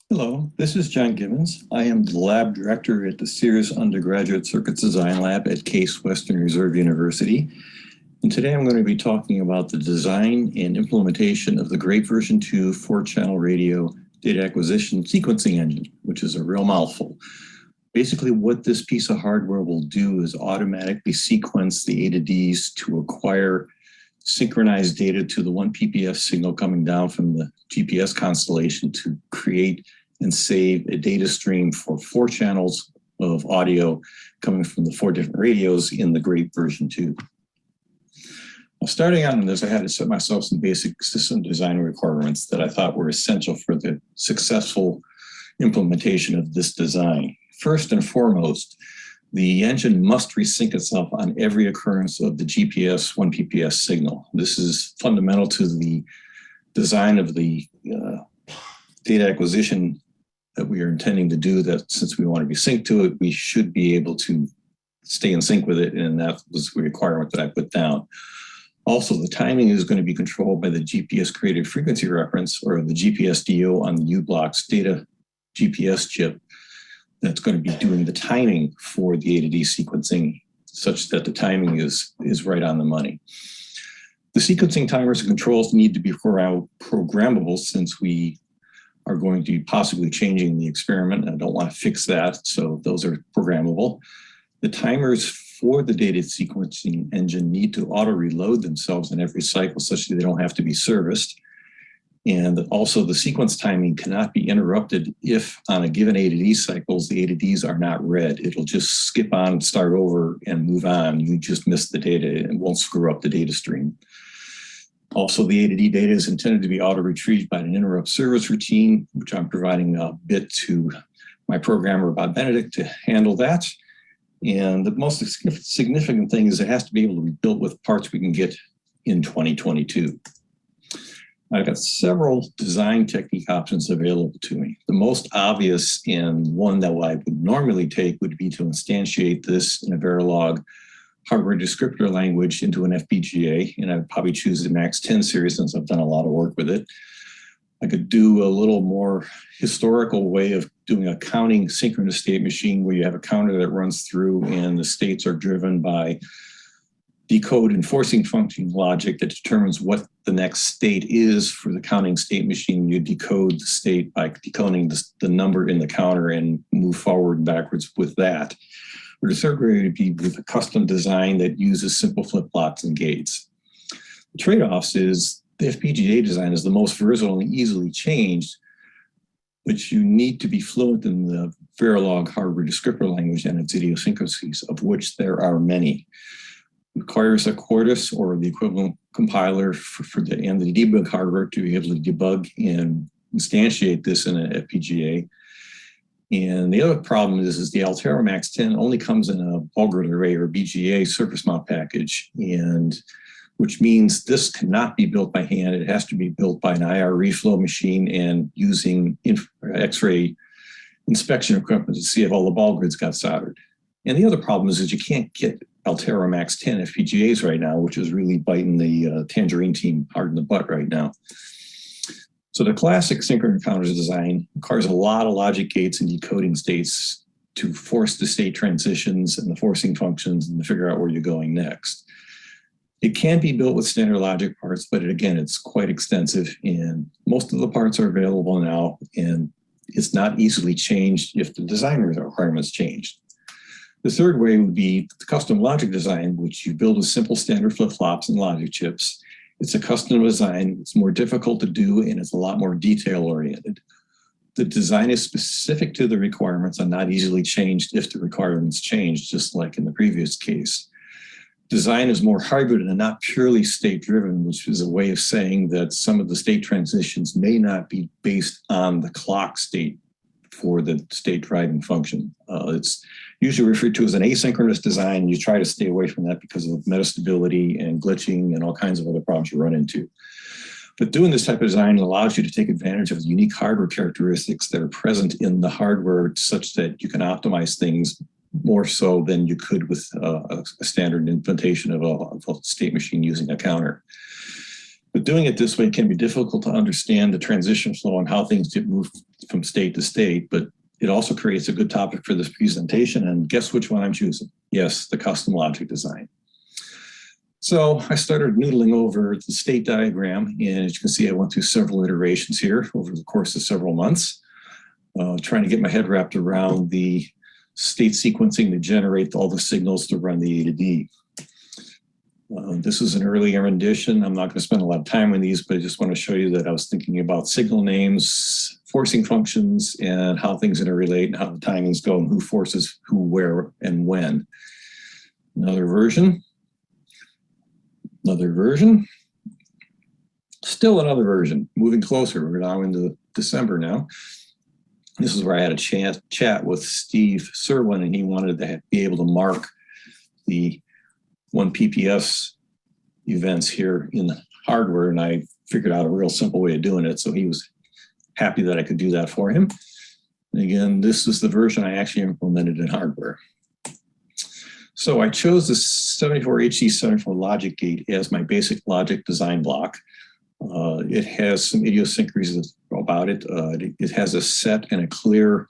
Hello, this is John Gibbons. I am the lab director at the Sears Undergraduate Circuits Design Lab at Case Western Reserve University. And today I'm going to be talking about the design and implementation of the Grape version 2 4-channel radio data acquisition sequencing engine, which is a real mouthful. Basically, what this piece of hardware will do is automatically sequence the A to Ds to acquire synchronized data to the 1 PPS signal coming down from the GPS constellation to create and save a data stream for 4 channels of audio coming from the 4 different radios in the Grape version 2. Well, starting out on this, I had to set myself some basic system design requirements that I thought were essential for the successful implementation of this design. First and foremost, the engine must resync itself on every occurrence of the GPS 1 PPS signal. This is fundamental to the design of the data acquisition that we are intending to do, that since we want to be synced to it, we should be able to stay in sync with it, and that was the requirement that I put down. Also, the timing is going to be controlled by the GPS created frequency reference, or the GPS DO on the U-Block's data GPS chip, that's going to be doing the timing for the A to D sequencing such that the timing is right on the money. The sequencing timers and controls need to be programmable, since we are going to be possibly changing the experiment, and I don't want to fix that, so those are programmable. The timers for the data sequencing engine need to auto-reload themselves in every cycle such that they don't have to be serviced. And also the sequence timing cannot be interrupted if on a given A to D cycles, the A to Ds are not read. It'll just skip on, start over, and move on. You just miss the data and won't screw up the data stream. Also, the A to D data is intended to be auto-retrieved by an interrupt service routine, which I'm providing a bit to my programmer, Bob Benedict, to handle that. And the most significant thing is it has to be able to be built with parts we can get in 2022. I've got several design technique options available to me. The most obvious and one that I would normally take would be to instantiate this in a Verilog hardware descriptor language into an FPGA, and I'd probably choose the Max 10 series since I've done a lot of work with it. I could do a little more historical way of doing a counting synchronous state machine where you have a counter that runs through and the states are driven by decode and forcing function logic that determines what the next state is for the counting state machine. You decode the state by decoding the number in the counter and move forward and backwards with that. Or the third way would be with a custom design that uses simple flip-flops and gates. The trade-offs is the FPGA design is the most versatile and easily changed, but you need to be fluent in the Verilog hardware descriptor language and its idiosyncrasies, of which there are many. Requires a Quartus or the equivalent compiler and the debug hardware to be able to debug and instantiate this in an FPGA. And the other problem is the Altera Max 10 only comes in a ball grid array or BGA surface mount package, and which means this cannot be built by hand. It has to be built by an IR reflow machine and using X-ray inspection equipment to see if all the ball grids got soldered. And the other problem is you can't get Altera Max 10 FPGAs right now, which is really biting the Tangerine team hard in the butt right now. So the classic synchronous counters design requires a lot of logic gates and decoding states to force the state transitions and the forcing functions and to figure out where you're going next. It can be built with standard logic parts, but again, it's quite extensive, and most of the parts are available now, and it's not easily changed if the design requirements changed. The third way would be the custom logic design, which you build with simple standard flip-flops and logic chips. It's a custom design, it's more difficult to do, and it's a lot more detail-oriented. The design is specific to the requirements and not easily changed if the requirements change, just like in the previous case. Design is more hybrid and not purely state-driven, which is a way of saying that some of the state transitions may not be based on the clock state for the state driving function. It's usually referred to as an asynchronous design. You try to stay away from that because of metastability and glitching and all kinds of other problems you run into. But doing this type of design allows you to take advantage of the unique hardware characteristics that are present in the hardware such that you can optimize things more so than you could with a standard implementation of a state machine using a counter. But doing it this way can be difficult to understand the transition flow and how things get moved from state to state, but it also creates a good topic for this presentation. And guess which one I'm choosing? Yes, the custom logic design. So I started noodling over the state diagram, and as you can see, I went through several iterations here over the course of several months, trying to get my head wrapped around the state sequencing to generate all the signals to run the A to D. This is an earlier rendition. I'm not going to spend a lot of time on these, but I just want to show you that I was thinking about signal names, forcing functions, and how things interrelate and how the timings go and who forces who, where, and when. Another version. Another version. Still another version. Moving closer. We're now into December now. This is where I had a chat with Steve Serwin, and he wanted to be able to mark the 1 PPS events here in hardware, and I figured out a real simple way of doing it. So he was happy that I could do that for him. And again, this is the version I actually implemented in hardware. So I chose the 74HC74 logic gate as my basic logic design block. It has some idiosyncrasies about it. It has a set and a clear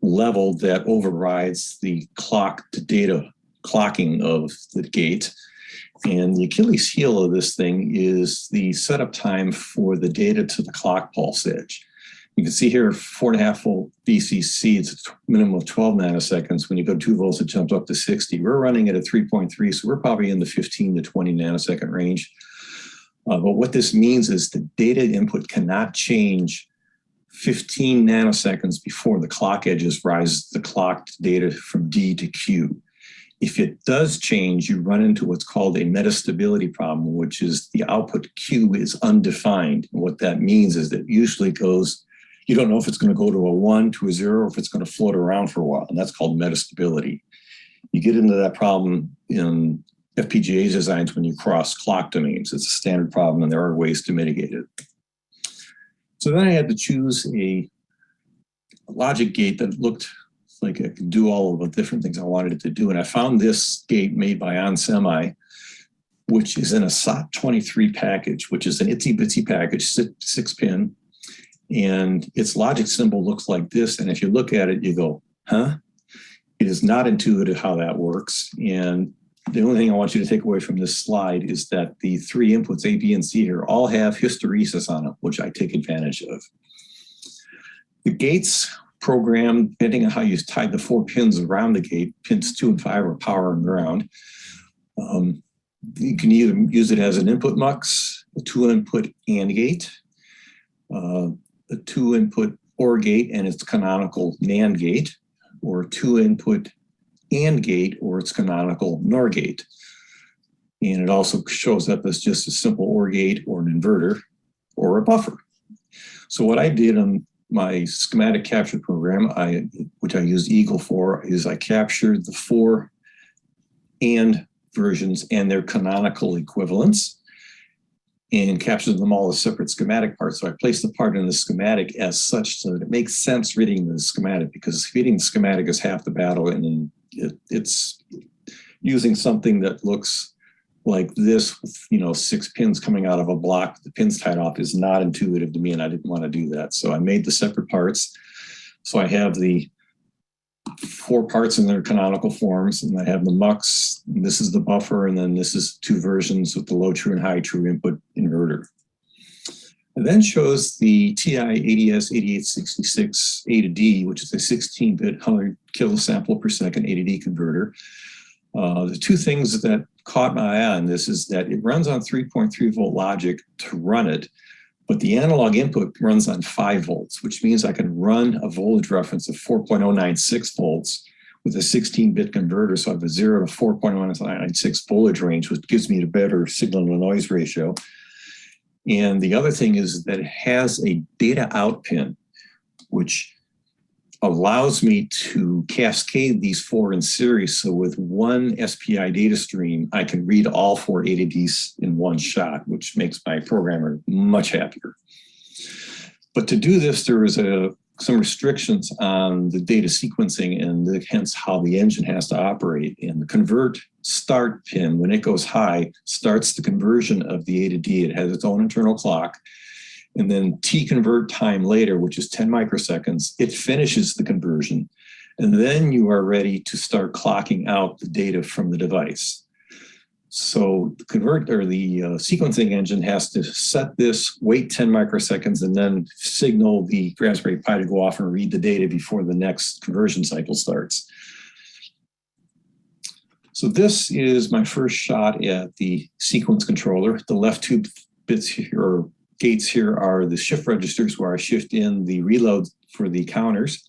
level that overrides the clock to data clocking of the gate. And the Achilles heel of this thing is the setup time for the data to the clock pulse edge. You can see here 4.5 volt VCC, it's a minimum of 12 nanoseconds. When you go 2 volts, it jumps up to 60. We're running it at 3.3, so we're probably in the 15 to 20 nanosecond range. But what this means is the data input cannot change 15 nanoseconds before the clock edges rise the clocked data from D to Q. If it does change, you run into what's called a metastability problem, which is the output Q is undefined. And what that means is that usually goes, you don't know if it's going to go to a 1, to a 0, or if it's going to float around for a while. And that's called metastability. You get into that problem in FPGA designs when you cross clock domains. It's a standard problem, and there are ways to mitigate it. So then I had to choose a logic gate that looked like it could do all of the different things I wanted it to do. And I found this gate made by HamSCI, which is in a SOT23 package, which is an itsy bitsy package, 6-pin. And its logic symbol looks like this. And if you look at it, you go, huh? It is not intuitive how that works. And the only thing I want you to take away from this slide is that the 3 inputs, A, B, and C here, all have hysteresis on them, which I take advantage of. The gates program, depending on how you tie the 4 pins around the gate, pins 2 and 5 are power and ground. You can either use it as an input mux, a 2-input AND gate, a 2-input OR gate and its canonical NAND gate, or a 2-input AND gate or its canonical NOR gate. And it also shows up as just a simple OR gate or an inverter or a buffer. So what I did on my schematic capture program, which I used Eagle for, is I captured the 4 AND versions and their canonical equivalents and captured them all as separate schematic parts. So I placed the part in the schematic as such so that it makes sense reading the schematic, because reading the schematic is half the battle, and it's using something that looks like this, with, 6 pins coming out of a block, the pins tied off, is not intuitive to me, and I didn't want to do that. So I made the separate parts. So I have the 4 parts in their canonical forms, and I have the mux, and this is the buffer, and then this is 2 versions with the low true and high true input inverter. It then shows the TI ADS 8866 A to D, which is a 16-bit 100 kilosample per second A to D converter. The 2 things that caught my eye on this is that it runs on 3.3 volt logic to run it, but the analog input runs on 5 volts, which means I can run a voltage reference of 4.096 volts with a 16-bit converter. So I have a 0 to 4.096 voltage range, which gives me a better signal to noise ratio. And the other thing is that it has a data out pin, which allows me to cascade these 4 in series. So with one SPI data stream, I can read all 4 A to Ds in one shot, which makes my programmer much happier. But to do this, there is some restrictions on the data sequencing and hence how the engine has to operate. And the convert start pin, when it goes high, starts the conversion of the A to D. It has its own internal clock. And then T convert time later, which is 10 microseconds, it finishes the conversion. And then you are ready to start clocking out the data from the device. So the sequencing engine has to set this, wait 10 microseconds, and then signal the Raspberry Pi to go off and read the data before the next conversion cycle starts. So this is my first shot at the sequence controller. The left two bits here, or gates here, are the shift registers where I shift in the reload for the counters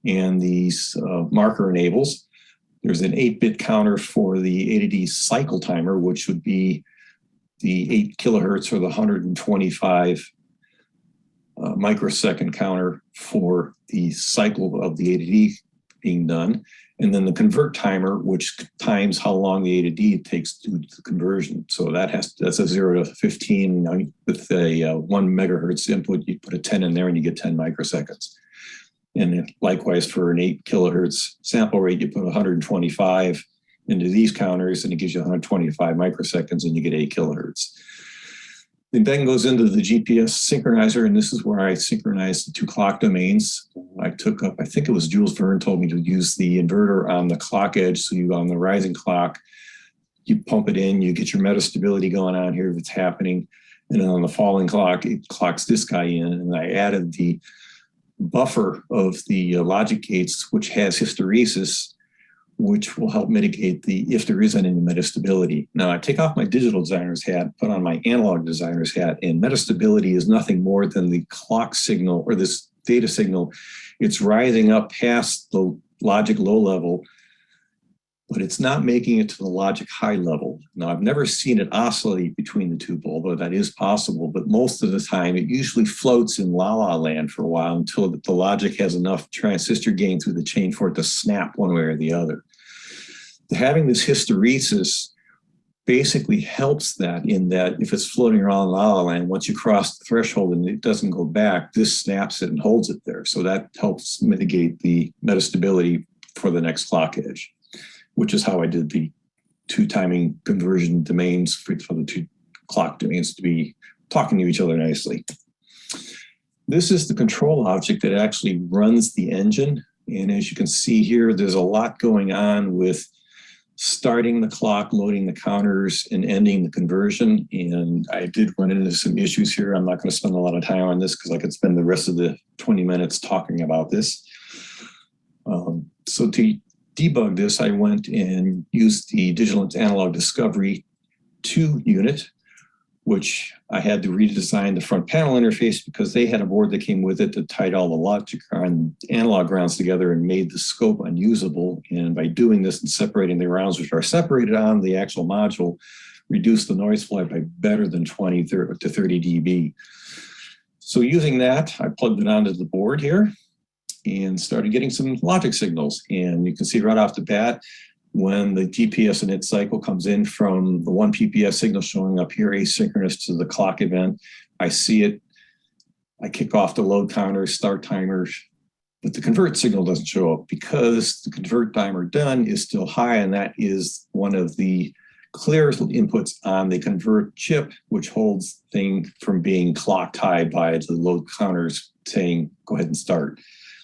and these marker enables. There's an 8-bit counter for the A to D cycle timer, which would be the 8 kilohertz or the 125 microsecond counter for the cycle of the A to D being done. And then the convert timer, which times how long the A to D takes to do the conversion. So that's a 0 to 15 with a 1 megahertz input. You put a 10 in there and you get 10 microseconds. And likewise, for an 8 kilohertz sample rate, you put 125 into these counters and it gives you 125 microseconds and you get 8 kilohertz. It then goes into the GPS synchronizer, and this is where I synchronize the 2 clock domains. I think it was Jules Verne told me to use the inverter on the clock edge. So you on the rising clock, you pump it in, you get your metastability going on here if it's happening. And then on the falling clock, it clocks this guy in. And I added the buffer of the logic gates, which has hysteresis, which will help mitigate if there is any metastability. Now I take off my digital designer's hat, put on my analog designer's hat, and metastability is nothing more than the clock signal or this data signal. It's rising up past the logic low level, but it's not making it to the logic high level. Now, I've never seen it oscillate between the two, although that is possible, but most of the time it usually floats in la-la land for a while until the logic has enough transistor gain through the chain for it to snap one way or the other. Having this hysteresis basically helps that, in that if it's floating around la-la land, once you cross the threshold and it doesn't go back, this snaps it and holds it there. So that helps mitigate the metastability for the next clock edge, which is how I did the 2 timing conversion domains for the 2 clock domains to be talking to each other nicely. This is the control object that actually runs the engine. And as you can see here, there's a lot going on with starting the clock, loading the counters, and ending the conversion. And I did run into some issues here. I'm not going to spend a lot of time on this because I could spend the rest of the 20 minutes talking about this. So to debug this, I went and used the Digital Analog Discovery 2 unit, which I had to redesign the front panel interface because they had a board that came with it that tied all the logic and analog grounds together and made the scope unusable. And by doing this and separating the grounds, which are separated on the actual module, reduced the noise flight by better than 20 to 30 dB. So using that, I plugged it onto the board here and started getting some logic signals. And you can see right off the bat, when the GPS init cycle comes in from the 1 PPS signal showing up here, asynchronous to the clock event, I see it. I kick off the load counter, start timers, but the convert signal doesn't show up because the convert timer done is still high, and that is one of the clearest inputs on the convert chip, which holds thing from being clocked high by the load counters saying, go ahead and start.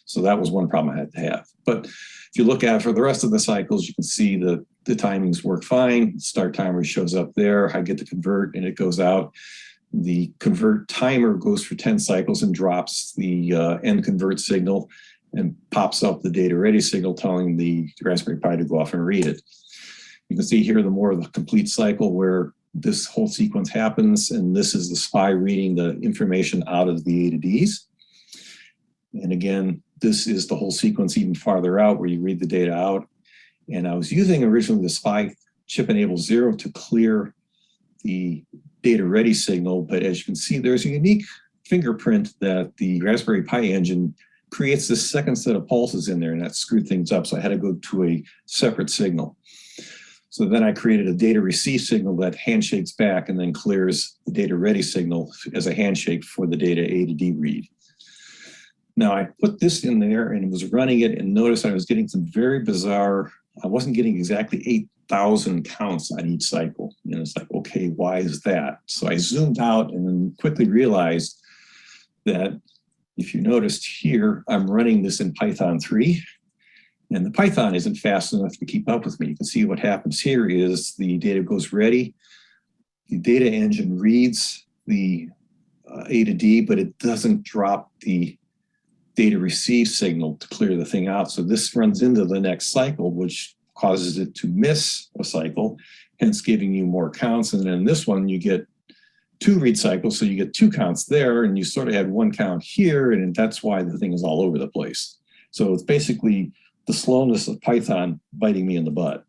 So that was one problem I had to have. But if you look at it for the rest of the cycles, you can see the timings work fine. Start timer shows up there. I get the convert and it goes out. The convert timer goes for 10 cycles and drops the end convert signal and pops up the data ready signal telling the Raspberry Pi to go off and read it. You can see here the more of the complete cycle where this whole sequence happens, and this is the SPI reading the information out of the A to Ds. And again, this is the whole sequence even farther out where you read the data out. And I was using originally the SPI chip enable 0 to clear the data ready signal. But as you can see, there's a unique fingerprint that the Raspberry Pi engine creates this second set of pulses in there, and that screwed things up. So I had to go to a separate signal. So then I created a data receive signal that handshakes back and then clears the data ready signal as a handshake for the data A to D read. Now I put this in there and was running it, and noticed I was getting some very bizarre, I wasn't getting exactly 1,000 counts on each cycle. And it's like, okay, why is that? So I zoomed out and then quickly realized that if you noticed here, I'm running this in Python 3, and the Python isn't fast enough to keep up with me. You can see what happens here is the data goes ready, the data engine reads the A to D, but it doesn't drop the data receive signal to clear the thing out. So this runs into the next cycle, which causes it to miss a cycle, hence giving you more counts. And then this one, you get 2 read cycles, so you get 2 counts there, and you sort of had 1 count here, and that's why the thing is all over the place. So it's basically the slowness of Python biting me in the butt.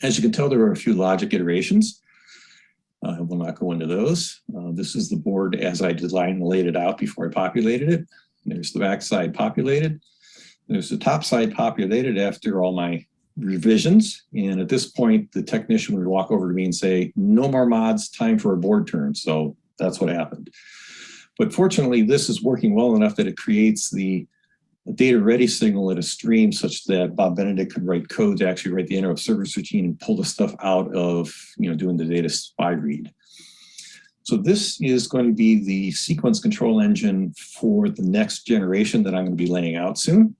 As you can tell, there are a few logic iterations. I will not go into those. This is the board as I designed and laid it out before I populated it. There's the back side populated. There's the top side populated after all my revisions. And at this point, the technician would walk over to me and say, no more mods, time for a board turn. So that's what happened. But fortunately, this is working well enough that it creates the data ready signal at a stream such that Bob Benedict could write code to actually write the interrupt service routine and pull the stuff out of, doing the data spy read. So this is going to be the sequence control engine for the next generation that I'm going to be laying out soon.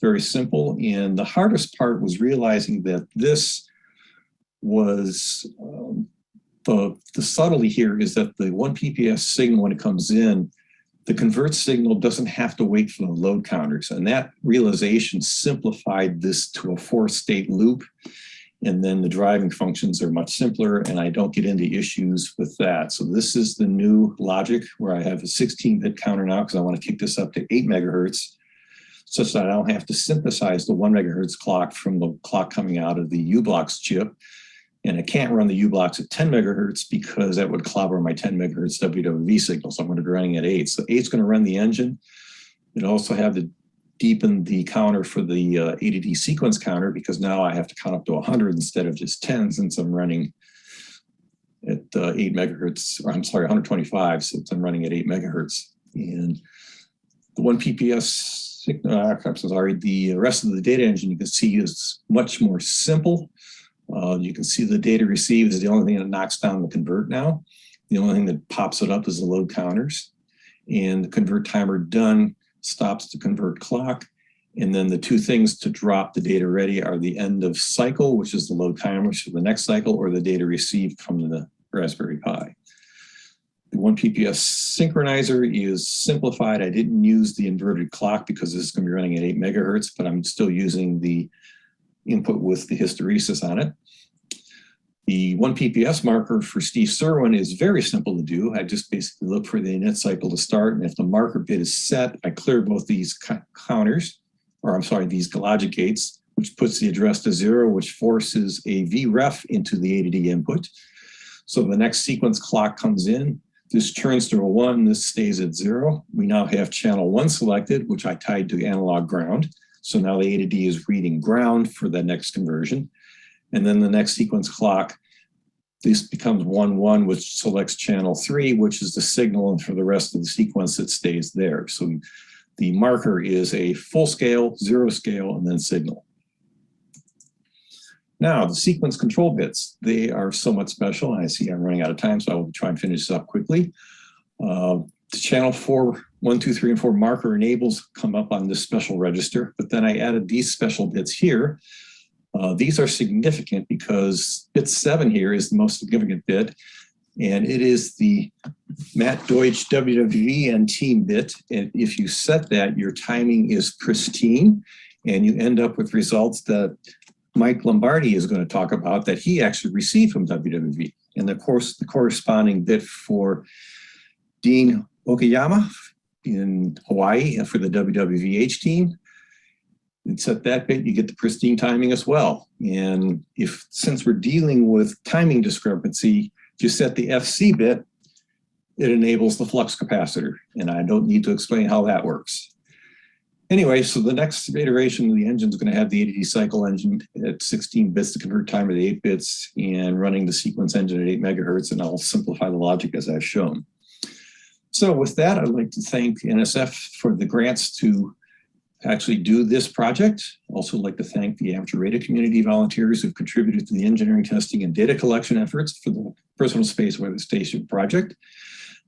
Very simple. And the hardest part was realizing that this was, the subtlety here is that the 1 PPS signal, when it comes in, the convert signal doesn't have to wait for the load counters. And that realization simplified this to a 4-state loop. And then the driving functions are much simpler, and I don't get into issues with that. So this is the new logic where I have a 16-bit counter now because I want to kick this up to 8 megahertz, such that I don't have to synthesize the 1 megahertz clock from the clock coming out of the U-Blocks chip. And I can't run the U-Blocks at 10 megahertz because that would clobber my 10 megahertz WWV signal. So I'm going to be running at 8. So 8's going to run the engine. It'll also have to deepen the counter for the A to D sequence counter because now I have to count up to 100 instead of just 10 since I'm running at 8 megahertz, or I'm sorry, 125 since I'm running at 8 megahertz. And the 1 PPS, the rest of the data engine you can see is much more simple. You can see the data received is the only thing that knocks down the convert now. The only thing that pops it up is the load counters. And the convert timer done stops the convert clock. And then the 2 things to drop the data ready are the end of cycle, which is the load timers for the next cycle, or the data received from the Raspberry Pi. The 1 PPS synchronizer is simplified. I didn't use the inverted clock because this is going to be running at 8 megahertz, but I'm still using the input with the hysteresis on it. The 1 PPS marker for Steve Serwin is very simple to do. I just basically look for the init cycle to start, and if the marker bit is set, I clear both these counters, or I'm sorry, these logic gates, which puts the address to 0, which forces a vref into the A to D input. So the next sequence clock comes in. This turns to a 1, this stays at 0. We now have channel 1 selected, which I tied to analog ground. So now the A to D is reading ground for the next conversion. And then the next sequence clock, this becomes 1-1, which selects channel 3, which is the signal, and for the rest of the sequence, it stays there. So the marker is a full scale, 0 scale, and then signal. Now, the sequence control bits, they are somewhat special. I see I'm running out of time, so I will try and finish this up quickly. The channel 4, 1, 2, 3, and 4 marker enables come up on this special register, but then I added these special bits here. These are significant because bit 7 here is the most significant bit, and it is the Matt Deutsch WWV and team bit. And if you set that, your timing is pristine, and you end up with results that Mike Lombardi is going to talk about that he actually received from WWV. And of course, the corresponding bit for Dean Okayama in Hawaii for the WWVH team. And set that bit, you get the pristine timing as well. And since we're dealing with timing discrepancy, if you set the FC bit, it enables the flux capacitor. And I don't need to explain how that works. Anyway, so the next iteration of the engine is going to have the ADD cycle engine at 16 bits to convert timer to 8 bits and running the sequence engine at 8 megahertz, and I'll simplify the logic as I've shown. So with that, I'd like to thank NSF for the grants to actually do this project. Also like to thank the amateur radio community volunteers who've contributed to the engineering testing and data collection efforts for the Personal Space Weather Station project.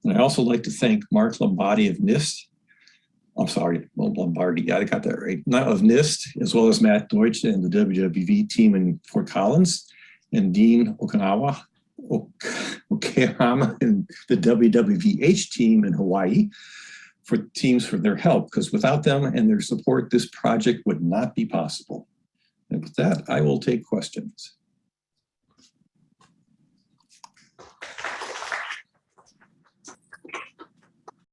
And I also like to thank Mark Lombardi of NIST. I'm sorry, well, Lombardi, I got that right. Not of NIST, as well as Matt Deutsch and the WWV team in Fort Collins, and Dean Okayama and the WWVH team in Hawaii for their help, because without them and their support, this project would not be possible. And with that, I will take questions.